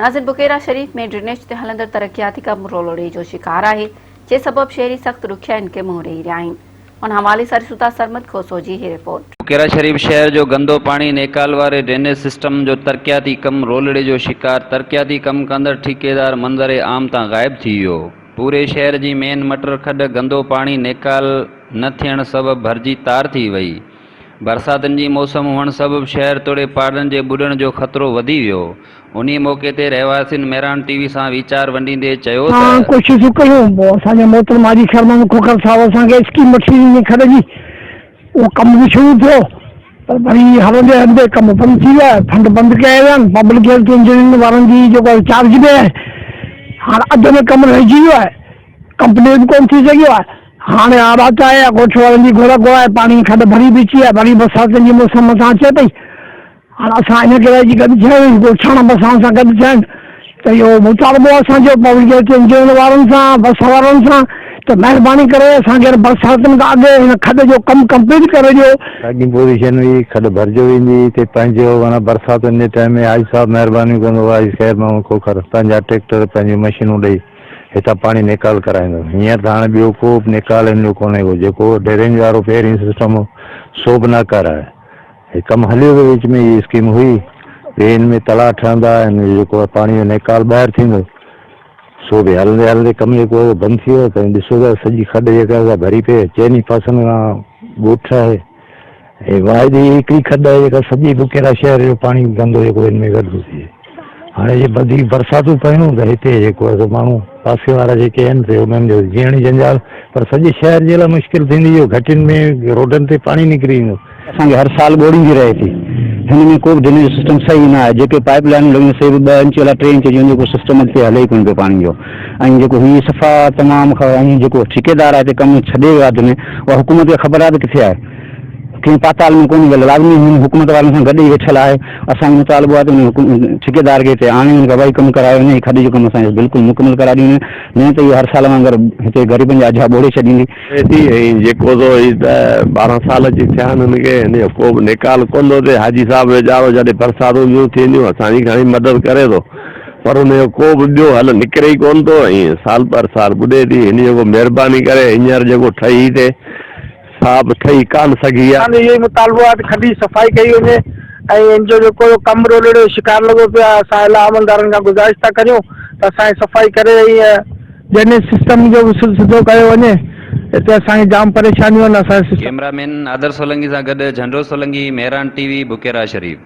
नाज़िर बकेरा शरीफ में ड्रेनेज ते हलंदड़ तरक्याती कम रोलड़े जो शिकार है, जे सबब शहरी सख्त रुखियाइन के मुंह रही रहा आहिनि। उन हवाले सां सुता सरमद खोसो जी ही रिपोर्ट। बकेरा शरीफ शहर जो गंदो पानी नेकाल वारे ड्रेनेज सिस्टम जो तरक्याती कम रोलड़े जो शिकार तरक्याती कम कंदड़ ठेकेदार मंजर आम तां गायब थी वियो। पूरे शहर जी मेन मटर खड गंदो पानी नेकाल न थियण सबब भरजी तार थी वई। बरसातन जी मौसम हुअण सबब शहर तोड़े पहाड़न जे बुॾण जो खतरो वधी वियो। उन मौके ते रहवासिन मेरान टीवी सां वीचार वंडींदे चयो त कोशिशूं कयूं असांजे मोहतरम हाजी शर्मा खोखर साहब असांखे स्कीम वठी खड जी उहो कम बि शुरू थियो पर वरी हलंदे हलंदे कम बंदि थी वियो आहे। फंड बंदि कया विया आहिनि। पब्लिक हेल्थ इंजीनियरिंग वारनि जी जेको चार्ज में आहे हाणे अध में कमु रहिजी वियो आहे। कंप्लीट कोन थी सघियो आहे। हाणे हालात आहे ॻोठ वारनि जी घुर घुर आहे। पाणी खड भरी बीची आहे। वरी बरसातनि जी मौसम सां अचे पई। हाणे असां इन करे जी गॾु थिया आहियूं ॻोठाणा बसां सां गॾु थिया आहिनि त इहो मुतालबो असांजो पब्लिक हेल्थ इंजीनियर वारनि सां बस वारनि सां त महिरबानी करे असांखे बरसातनि खां अॻु हिन खड जो कमु कंप्लीट करे ॾियो। साॻी पोज़ीशन हुई खड भरिजो वेंदी ते पंहिंजो माना बरसातनि जे टाइम में हाजी साहब महिरबानी कंदो आहे। ख़ैर माण्हू खोखर पंहिंजा ट्रैक्टर पंहिंजियूं मशीनूं ॾेई हितां पाणी निकाल कराईंदो। हींअर त हाणे ॿियो को बि निकालनि जो कोन्हे को जेको ड्रेनेज वारो पहिरीं सिस्टम सो बि न कराए। हे कमु हलियो वियो विच में इहा स्कीम हुई ट्रेन में तला ठहंदा आहिनि जेको पाणी जो निकाल ॿाहिरि थींदो सो बि हलंदे हलंदे कमु जेको बंदि थी वियो त ॾिसो था सॼी खड जेका भरी पए चइनी पासनि खां ॻोठ आहे। ऐं वाइदी हिकिड़ी खड आहे जेका सॼी बुकेरा शहर जो पाणी गंदो जेको हिन में गॾु थिए। हाणे जे वधीक बरसातूं पयूं त हिते जेको आहे माण्हू पासे वारा जेके आहिनि त उन्हनि जो जीअण जी जंजाल पर सॼे शहर जे लाइ मुश्किल थींदी। जो घटियुनि में रोडनि ते पाणी निकिरी ईंदो। असांखे हर साल ॻोड़ींदी रहे थी। हिन में को बि ड्रेनेज सिस्टम सही न आहे। जेके पाइप लाइन लॻियूं से बि 2 इंच वाला 3 इंच जो जेको सिस्टम हिते हले ई कोन पियो पाणी जो। ऐं जेको हीअ सफ़ा तमामु ऐं जेको ठेकेदार आहे हिते कमु छॾे वियो आहे दिन उहा हुकूमत खे ख़बर आहे त किथे आहे कंहिं पाताल में कोन्हे लाज़मी हुकूमत वारनि सां गॾु ई वेठल आहे। असांजो मुतालबो आहे त उन ठेकेदार खे हिते आणे उनखां भई कमु करायो वञे। खड जो कमु असांखे बिल्कुलु मुकमल कराए ॾियूं न त इहो हर साल वांगुरु हिते ग़रीबनि जा अझा ॿोड़े छॾींदी। ऐं जेको त 12 साल जी थिया आहिनि हिनखे हिन जो को बि निकाल कोन थो थिए। हाजी साहब वीचारो जॾहिं बरसातूं ॿियूं थींदियूं असांजी घणी मदद करे थो पर हुनजो को बि ॿियो हल निकिरे ई कोन थो। ऐं साल पर साल ॿुॾे थी। हिन जो महिरबानी करे हींअर जेको ठही थिए साहब ठही कान सघी आहे। इहो मुतालबो आहे त खडी सफ़ाई कई वञे ऐं इन जो जेको कमु रोलड़े शिकार लॻो पियो आहे असां इलाही अमलदारनि खां गुज़ारिश था करियूं त असांजी सफ़ाई करे ड्रेनेज सिस्टम जो सिधो कयो वञे। हिते असांखे जाम परेशानियूं आहिनि। असांजे कैमरामैन आदर सोलंगी सां गॾु झंडो सोलंगी मेरान टीवी बकेरा शरीफ।